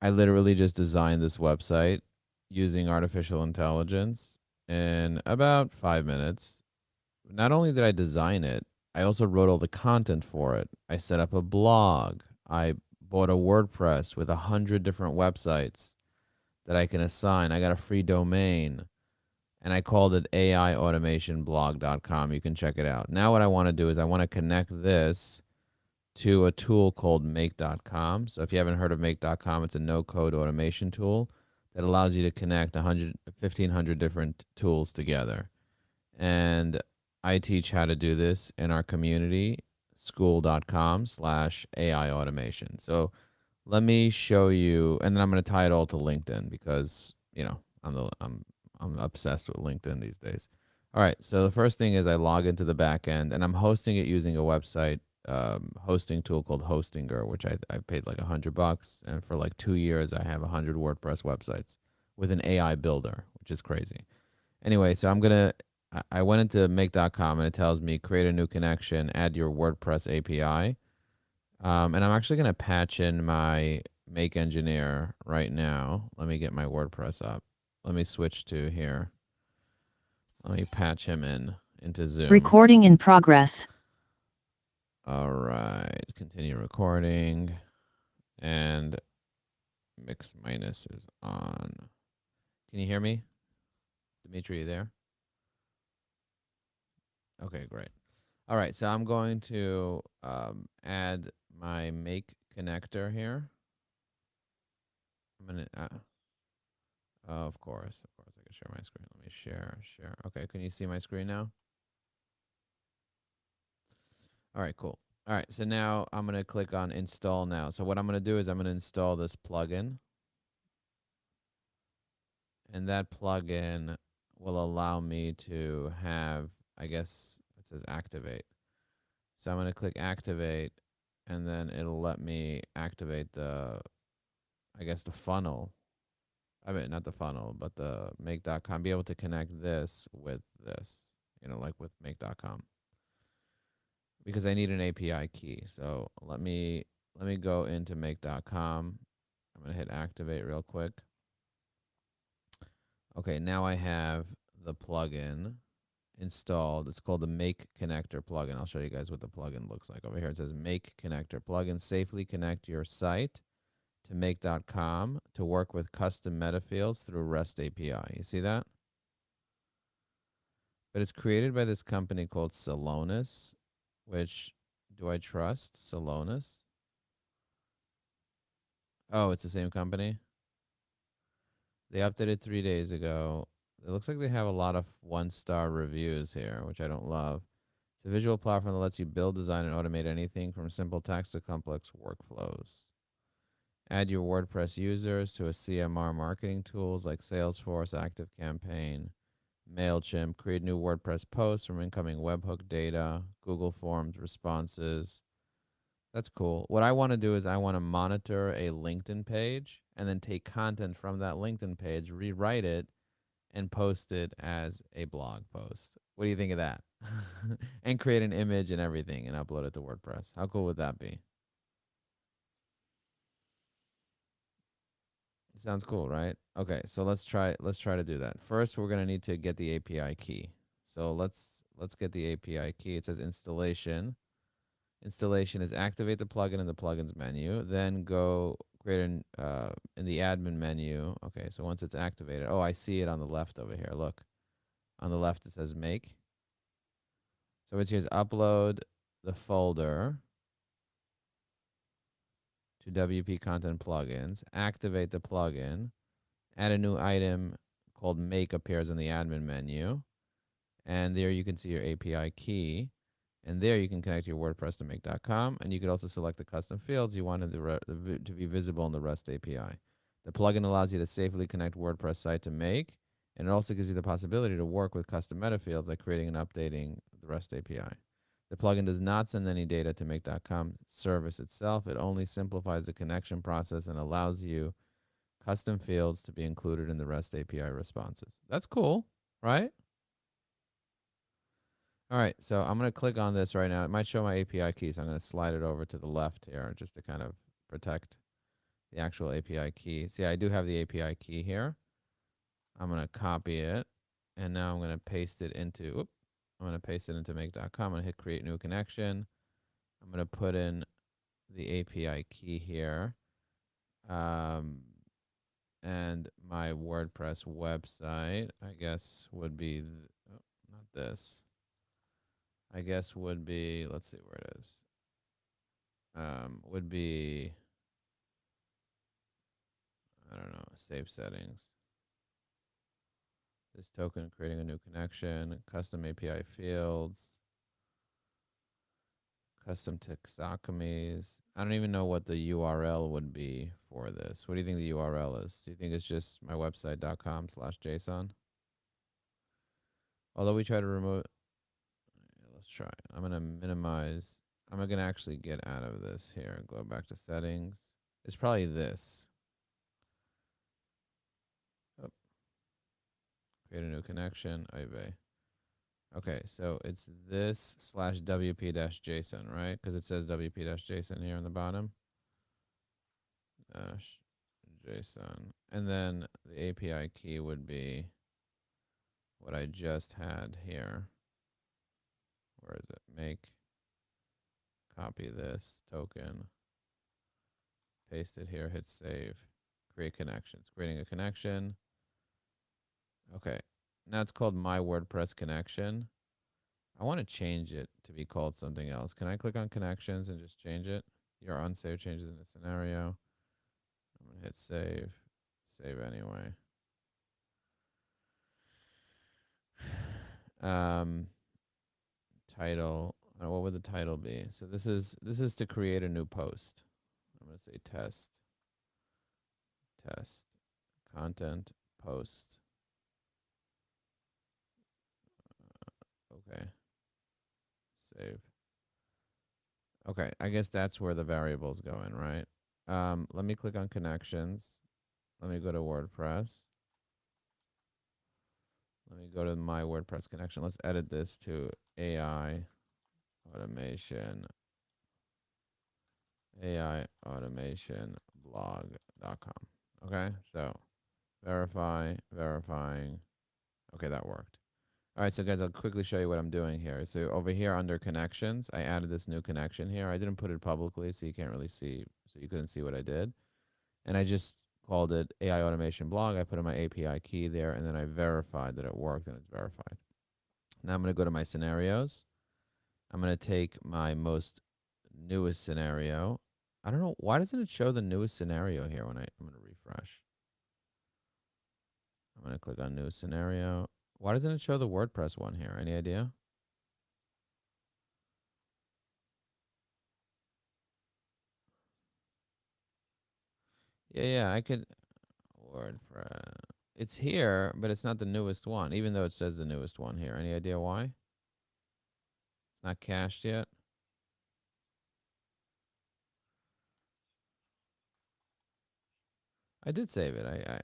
I literally just designed this website using artificial intelligence in about 5 minutes. Not only did I design it, I also wrote all the content for it. I set up a blog. I bought a WordPress with 100 different websites that I can assign. I got a free domain and I called it AIAutomationblog.com. You can check it out. Now, what I want to do is I want to connect this to a tool called make.com. So, if you haven't heard of make.com, it's a no code automation tool that allows you to connect 1,500 different tools together. And I teach how to do this in our community, school.com/AI automation. So, let me show you, and then I'm going to tie it all to LinkedIn because, I'm obsessed with LinkedIn these days. All right, so the first thing is I log into the back end, and I'm hosting it using a website hosting tool called Hostinger, which I paid like $100, and for like 2 years I have 100 WordPress websites with an AI builder, which is crazy. Anyway, so I went into make.com and it tells me create a new connection, add your WordPress API. And I'm actually going to patch in my Make Engineer right now. Let me get my WordPress up. Let me switch to here. Let me patch him into Zoom. Recording in progress. All right. Continue recording. And mix minus is on. Can you hear me? Dimitri, you there? Okay, great. All right. So I'm going to add my Make connector here. I'm going to... of course, I can share my screen. Let me share. Okay, can you see my screen now? All right, cool. All right, so now I'm going to click on install now. So what I'm going to do is I'm going to install this plugin. And that plugin will allow me to have, I guess it says activate. So I'm going to click activate, and then it'll let me activate the funnel. I mean, not the funnel, but the make.com, be able to connect this with this, like with make.com, because I need an API key. So let me go into make.com. I'm going to hit activate real quick. Okay, now I have the plugin installed. It's called the Make Connector plugin. I'll show you guys what the plugin looks like. Over here it says Make Connector plugin. Safely connect your site to make.com to work with custom meta fields through REST API. You see that? But it's created by this company called Celonis, which, do I trust Celonis? Oh, it's the same company? They updated 3 days ago. It looks like they have a lot of 1-star reviews here, which I don't love. It's a visual platform that lets you build, design, and automate anything from simple text to complex workflows. Add your WordPress users to a CMR marketing tools like Salesforce, ActiveCampaign, MailChimp. Create new WordPress posts from incoming webhook data, Google Forms responses. That's cool. What I want to do is I want to monitor a LinkedIn page and then take content from that LinkedIn page, rewrite it, and post it as a blog post. What do you think of that? And create an image and everything and upload it to WordPress. How cool would that be? Sounds cool, right? Okay, so let's try to do that. First, we're gonna need to get the API key. So let's get the API key. It says installation. Installation is activate the plugin in the plugins menu. Then go create in the admin menu. Okay, so once it's activated, oh, I see it on the left over here. Look, on the left it says make. So it's here's upload the folder to WP content plugins, activate the plugin, add a new item called make appears in the admin menu. And there you can see your API key. And there you can connect your WordPress to make.com. And you could also select the custom fields you wanted to be visible in the REST API. The plugin allows you to safely connect WordPress site to Make. And it also gives you the possibility to work with custom meta fields like creating and updating the REST API. The plugin does not send any data to make.com service itself. It only simplifies the connection process and allows you custom fields to be included in the REST API responses. That's cool, right? All right, so I'm going to click on this right now. It might show my API key, so I'm going to slide it over to the left here just to kind of protect the actual API key. See, I do have the API key here. I'm going to copy it, and now I'm going to paste it into, I'm going to paste it into make.com. I'm going to hit create new connection. I'm going to put in the API key here. And my WordPress website, I guess, would be, oh, not this. I guess would be, let's see where it is. Would be, I don't know, save settings. This token, creating a new connection, custom API fields, custom taxonomies. I don't even know what the URL would be for this. What do you think the URL is? Do you think it's just my website.com/JSON? Although we try to remove, let's try. I'm going to minimize. I'm going to actually get out of this here. Go back to settings. It's probably this. Oh, create a new connection. Okay, so it's this /WP-JSON, right? Because it says WP-JSON here on the bottom. JSON. And then the API key would be what I just had here. Where is it? Make, copy this token, paste it here, hit save, create connections. Creating a connection. Okay, now it's called My WordPress Connection. I want to change it to be called something else. Can I click on connections and just change it? Your unsaved changes in the scenario. I'm going to hit save. Save anyway. Title. What would the title be? So this is to create a new post. I'm going to say test. Content post. Okay. Save. Okay, I guess that's where the variables go in, right? Let me click on connections. Let me go to WordPress. Let me go to my WordPress connection. Let's edit this to AI automation blog.com. Okay, so verifying. Okay, that worked. All right, so guys, I'll quickly show you what I'm doing here. So over here under connections, I added this new connection here. I didn't put it publicly, so you can't really see, so you couldn't see what I did. And I just called it AI automation blog. I put in my API key there, and then I verified that it worked, and it's verified. Now I'm going to go to my scenarios. I'm going to take my most newest scenario. I don't know. Why doesn't it show the newest scenario here when I'm going to refresh? I'm going to click on new scenario. Why doesn't it show the WordPress one here? Any idea? Yeah, I could. WordPress. It's here, but it's not the newest one, even though it says the newest one here. Any idea why? It's not cached yet. I did save it.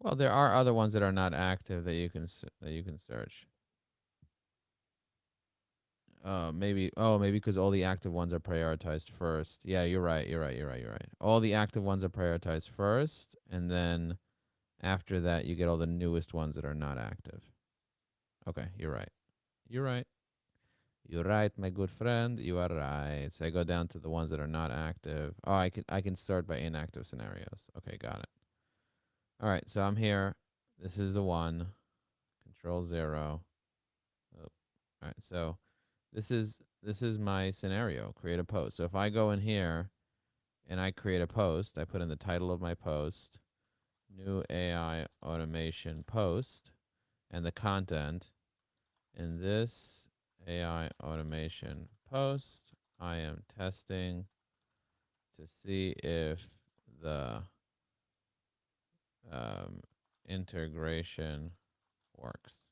Well, there are other ones that are not active that you can search. Maybe because all the active ones are prioritized first. Yeah, you're right. All the active ones are prioritized first, and then after that you get all the newest ones that are not active. Okay, you're right. You're right, my good friend. You are right. So I go down to the ones that are not active. Oh, I can start by inactive scenarios. Okay, got it. All right, so I'm here. This is the one. Control 0. Oh, all right, so this is my scenario. Create a post. So if I go in here and I create a post, I put in the title of my post, new AI automation post, and the content. In this AI automation post, I am testing to see if the integration works.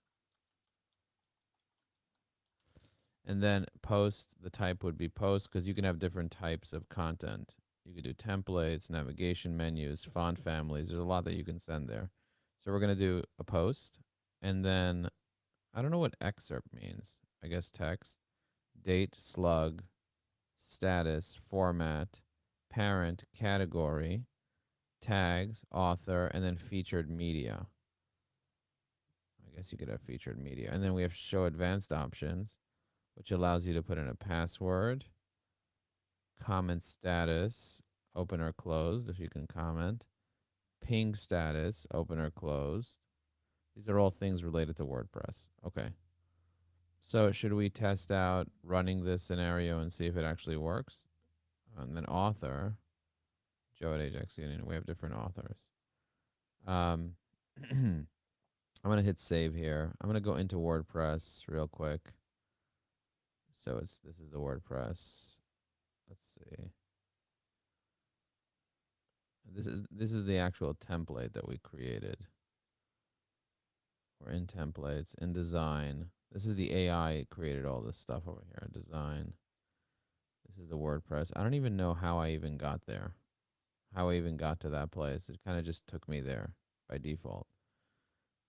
And then post, the type would be post, because you can have different types of content. You could do templates, navigation menus, font families. There's a lot that you can send there. So we're going to do a post. And then I don't know what excerpt means. I guess text, date, slug, status, format, parent, category, tags, author, and then featured media. I guess you could have featured media. And then we have show advanced options, which allows you to put in a password, comment status, open or closed if you can comment, ping status, open or closed. These are all things related to WordPress. Okay. So should we test out running this scenario and see if it actually works? And then author, Joe at Ajax Union. We have different authors. I'm going to hit save here. I'm going to go into WordPress real quick. So this is the WordPress. Let's see. This is the actual template that we created. We're in templates, in design. This is the AI created all this stuff over here. Design. This is the WordPress. I don't even know how I even got there. How I even got to that place. It kind of just took me there by default.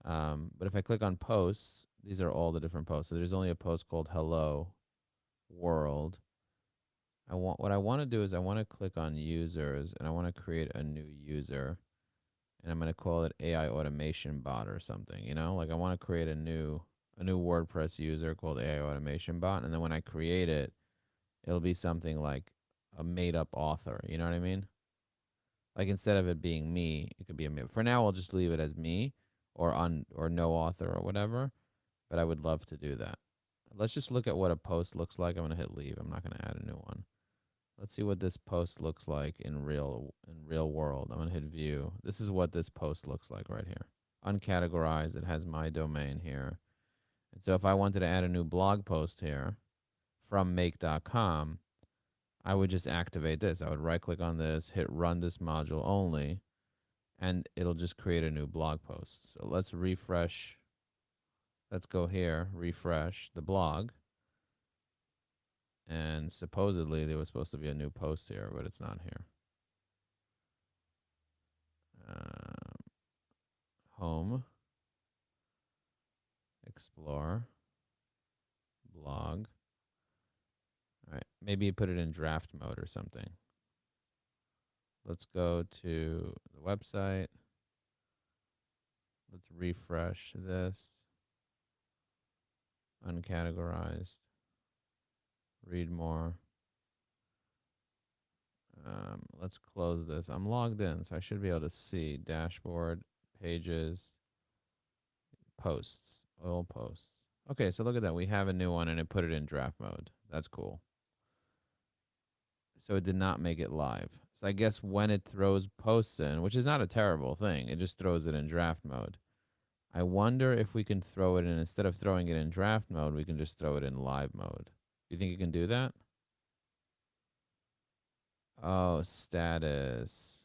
But if I click on posts, these are all the different posts. So there's only a post called Hello World. What I want to do is I want to click on users and I want to create a new user, and I'm going to call it AI automation bot or something, you know? Like I want to create a new WordPress user called AI automation bot, and then when I create it, it'll be something like a made up author, you know what I mean? Like instead of it being me, it could be a me. For now, I'll just leave it as me or no author or whatever, but I would love to do that. Let's just look at what a post looks like. I'm going to hit leave. I'm not going to add a new one. Let's see what this post looks like in real world. I'm going to hit view. This is what this post looks like right here. Uncategorized. It has my domain here. And so if I wanted to add a new blog post here from make.com, I would just activate this. I would right click on this, hit run this module only, and it'll just create a new blog post. So let's refresh. Let's go here, refresh the blog. And supposedly there was supposed to be a new post here, but it's not here. Home, explore, blog. All right, maybe you put it in draft mode or something. Let's go to the website. Let's refresh this. Uncategorized. Read more. Let's close this. I'm logged in, so I should be able to see dashboard, pages, posts, all posts. Okay, so look at that. We have a new one and it put it in draft mode. That's cool. So it did not make it live. So I guess when it throws posts in, which is not a terrible thing, it just throws it in draft mode. I wonder if we can throw it in, instead of throwing it in draft mode, we can just throw it in live mode. Do you think you can do that? Oh, status.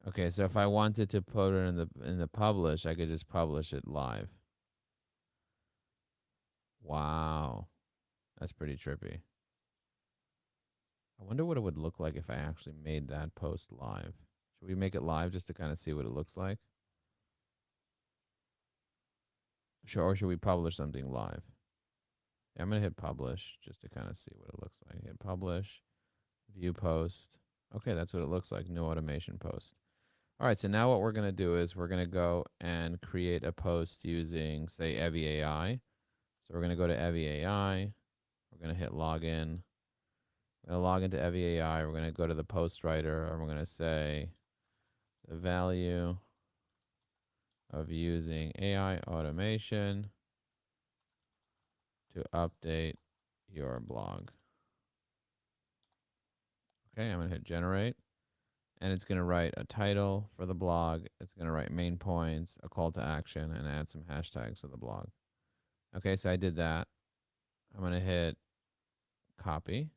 Okay, so if I wanted to put it in the publish, I could just publish it live. Wow. That's pretty trippy. I wonder what it would look like if I actually made that post live. Should we make it live just to kind of see what it looks like? Sure, or should we publish something live? Yeah, I'm going to hit publish just to kind of see what it looks like. Hit publish, view post. Okay, that's what it looks like. New automation post. All right, so now what we're going to do is we're going to go and create a post using, say, Evi AI. So we're going to go to Evi AI. We're going to hit login. We're going to log into Evi AI. We're going to go to the post writer, and we're going to say the value of using AI automation to update your blog. Okay, I'm going to hit generate. And it's going to write a title for the blog. It's going to write main points, a call to action, and add some hashtags to the blog. Okay, so I did that. I'm going to hit copy.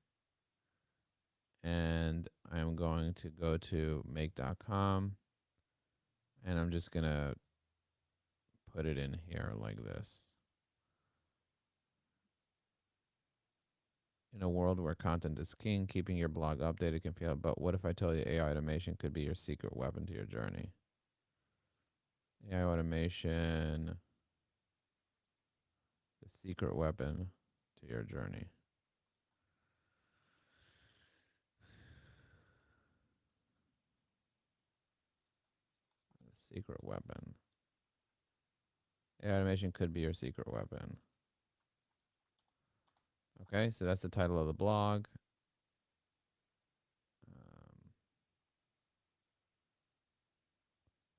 And I'm going to go to make.com. And I'm just going to put it in here like this. In a world where content is king, keeping your blog updated can feel, but what if I tell you AI automation could be your secret weapon to your journey? AI automation, the secret weapon to your journey. The secret weapon. AI automation could be your secret weapon. Okay, so that's the title of the blog.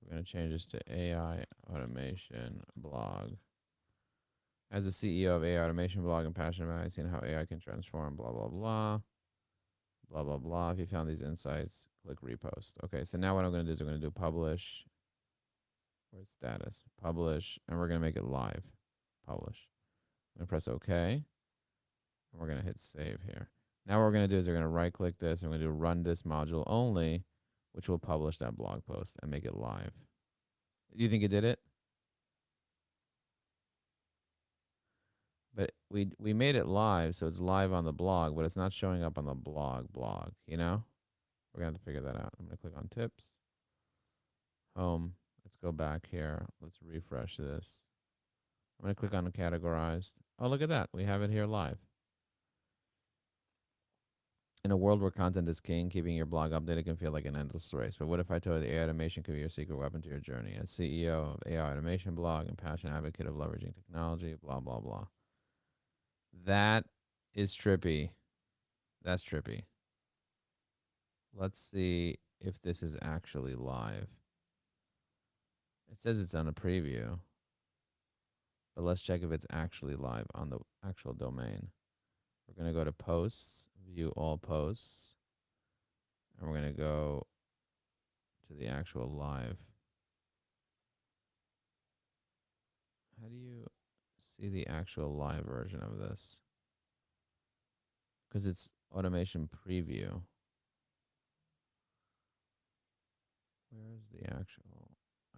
We're going to change this to AI automation blog. As the CEO of AI automation blog, I'm passionate about seeing how AI can transform, blah, blah, blah. Blah, blah, blah. If you found these insights, click repost. Okay, so now what I'm going to do is I'm going to do publish. Where's status? Publish, and we're going to make it live. Publish. I'm going to press OK, and we're going to hit save here. Now what we're going to do is we're going to right click this, and we're going to do run this module only, which will publish that blog post and make it live. You think it did it? But we made it live, so it's live on the blog, but it's not showing up on the blog, you know? We're going to have to figure that out. I'm going to click on tips, home. Let's go back here. Let's refresh this. I'm going to click on the categorized. Oh, look at that. We have it here live. In a world where content is king, keeping your blog updated can feel like an endless race. But what if I told you AI automation could be your secret weapon to your journey? As CEO of AI automation blog and passionate advocate of leveraging technology, blah, blah, blah. That is trippy. That's trippy. Let's see if this is actually live. It says it's on a preview, but let's check if it's actually live on the actual domain. We're going to go to posts, view all posts, and we're going to go to the actual live. How do you see the actual live version of this? Because it's automation preview. Where is the actual?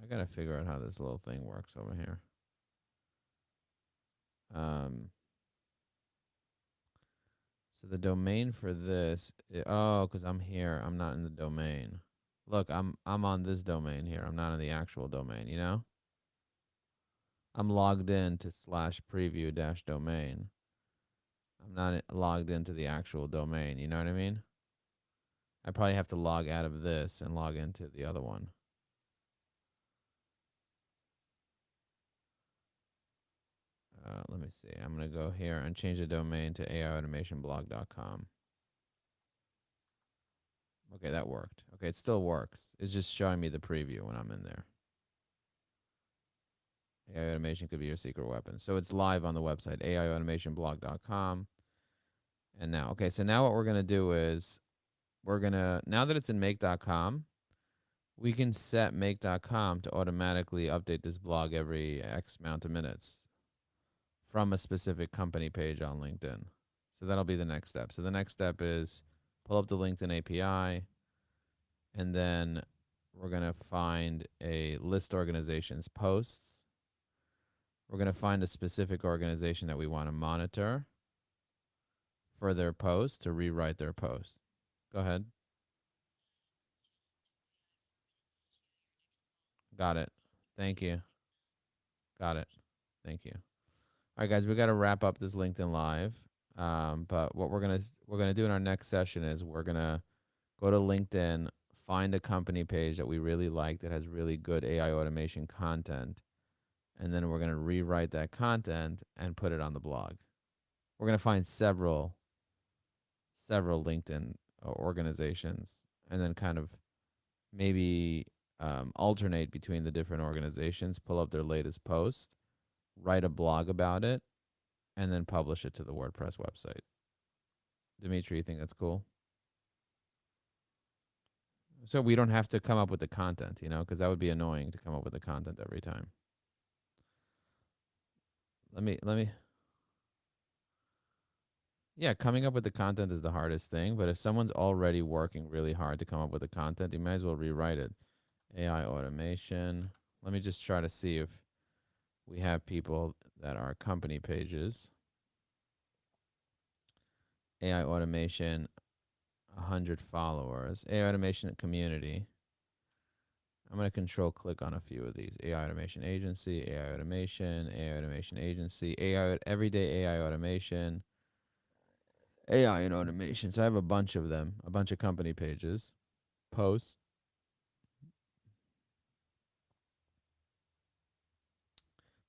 I got to figure out how this little thing works over here. So the domain for this, oh, because I'm here. I'm not in the domain. Look, I'm on this domain here. I'm not in the actual domain, you know? I'm logged in to /preview -domain. I'm not logged into the actual domain. You know what I mean? I probably have to log out of this and log into the other one. Let me see. I'm going to go here and change the domain to aiautomationblog.com. Okay, that worked. Okay, it still works. It's just showing me the preview when I'm in there. AI automation could be your secret weapon. So it's live on the website, aiautomationblog.com. And now, okay, so now what we're going to do is we're going to, now that it's in make.com, we can set make.com to automatically update this blog every X amount of minutes from a specific company page on LinkedIn. So that'll be the next step. So the next step is pull up the LinkedIn API, and then we're going to find a list organizations posts. We're going to find a specific organization that we want to monitor for their post to rewrite their post. Go ahead. Got it. Thank you. Got it. Thank you. All right, guys, we got to wrap up this LinkedIn Live. But what we're gonna do in our next session is we're gonna go to LinkedIn, find a company page that we really like that has really good AI automation content, and then we're gonna rewrite that content and put it on the blog. We're gonna find several LinkedIn organizations, and then kind of maybe alternate between the different organizations, pull up their latest post, write a blog about it, and then publish it to the WordPress website. Dimitri, you think that's cool? So we don't have to come up with the content, you know, because that would be annoying to come up with the content every time. Let me. Yeah, coming up with the content is the hardest thing, but if someone's already working really hard to come up with the content, you might as well rewrite it. AI automation. Let me just try to see if we have people that are company pages. AI automation, 100 followers. AI automation community. I'm going to control click on a few of these. AI automation agency, AI automation agency, everyday AI automation, AI and automation. So I have a bunch of them, a bunch of company pages, posts.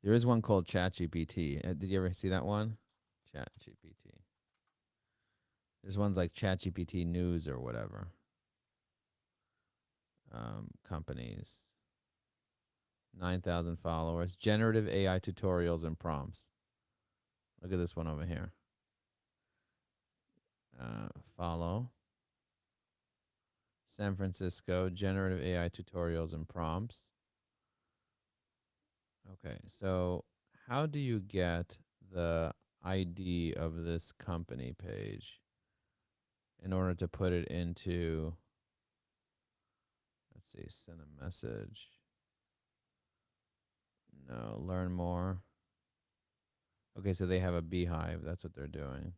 There is one called ChatGPT. Did you ever see that one? ChatGPT. There's ones like ChatGPT News or whatever. Companies. 9,000 followers. Generative AI tutorials and prompts. Look at this one over here. Follow. San Francisco. Generative AI tutorials and prompts. Okay, so how do you get the ID of this company page in order to put it into, let's see, send a message. No, learn more. Okay, so they have a beehive. That's what they're doing.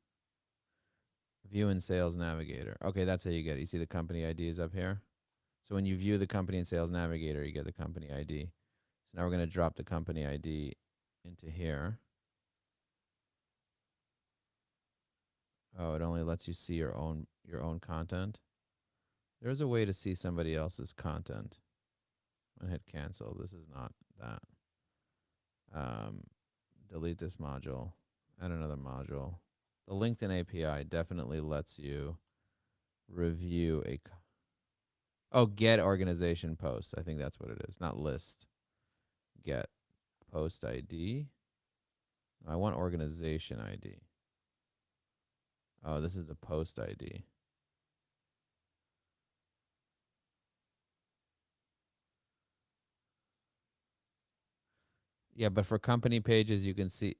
View in Sales Navigator. Okay, that's how you get it. You see the company ID is up here? So when you view the company in Sales Navigator, you get the company ID. So now we're going to drop the company ID into here. Oh, it only lets you see your own content. There's a way to see somebody else's content. I'm gonna hit cancel. This is not that. Delete this module. Add another module. The LinkedIn API definitely lets you review get organization posts. I think that's what it is. Not list. Get post ID. I want organization ID. Oh, this is the post ID. Yeah, but for company pages, you can see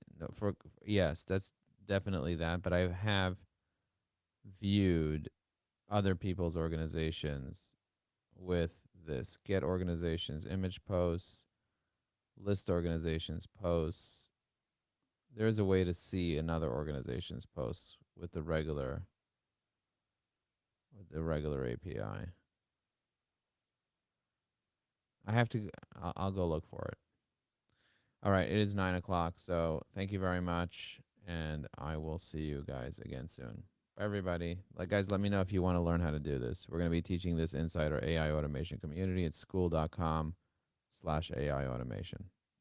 yes, that's definitely that. But I have viewed other people's organizations with this get organizations, image posts, list organizations posts. There's a way to see another organization's posts with the regular API. I have to. I'll go look for it. All right, it is 9 o'clock. So thank you very much, and I will see you guys again soon. Everybody, guys, let me know if you want to learn how to do this. We're going to be teaching this inside our AI automation community at school.com/AI automation.